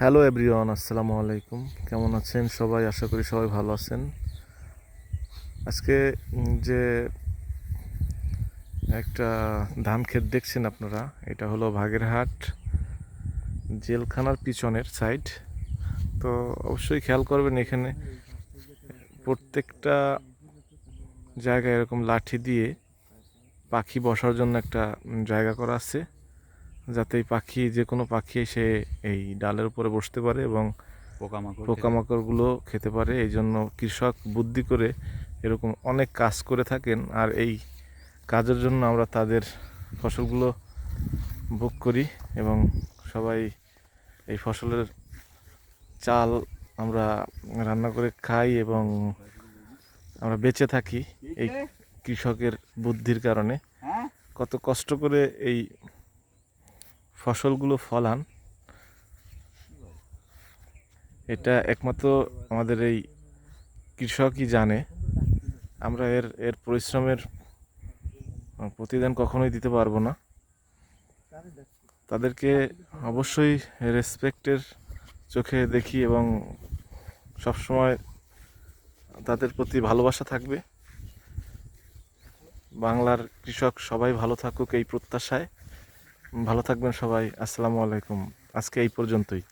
Hello everyone, আসসালামু আলাইকুম। কেমন আছেন সবাই? আশা করি সবাই ভালো আছেন। আজকে যে একটা ধান ক্ষেত দেখছেন আপনারা, এটা হলো বাগেরহাট জেলখানার পিছনের সাইড। তো অবশ্যই খেয়াল করবেন, এখানে প্রত্যেকটা জায়গায় এরকম লাঠি দিয়ে পাখি বসার জন্য একটা জায়গা করা আছে, যাতে এই পাখি, যে কোনো পাখি এসে এই ডালের উপরে বসতে পারে এবং পোকামাকড়গুলো খেতে পারে। এই জন্য কৃষক বুদ্ধি করে এরকম অনেক কাজ করে থাকেন, আর এই কাজের জন্য আমরা তাদের ফসলগুলো ভোগ করি এবং সবাই এই ফসলের চাল আমরা রান্না করে খাই এবং আমরা বেঁচে থাকি এই কৃষকের বুদ্ধির কারণে। কত কষ্ট করে এই ফসলগুলো ফলান, এটা একমাত্র আমাদের এই কৃষকই জানে। আমরা এর এর পরিশ্রমের প্রতিদান কখনোই দিতে পারবো না। তাদেরকে অবশ্যই রেসপেক্টের চোখে দেখি এবং সবসময় তাদের প্রতি ভালোবাসা থাকবে। বাংলার কৃষক সবাই ভালো থাকুক এই প্রত্যাশায়। ভালো থাকবেন সবাই। আসসালামু আলাইকুম। আজকে এই পর্যন্তই।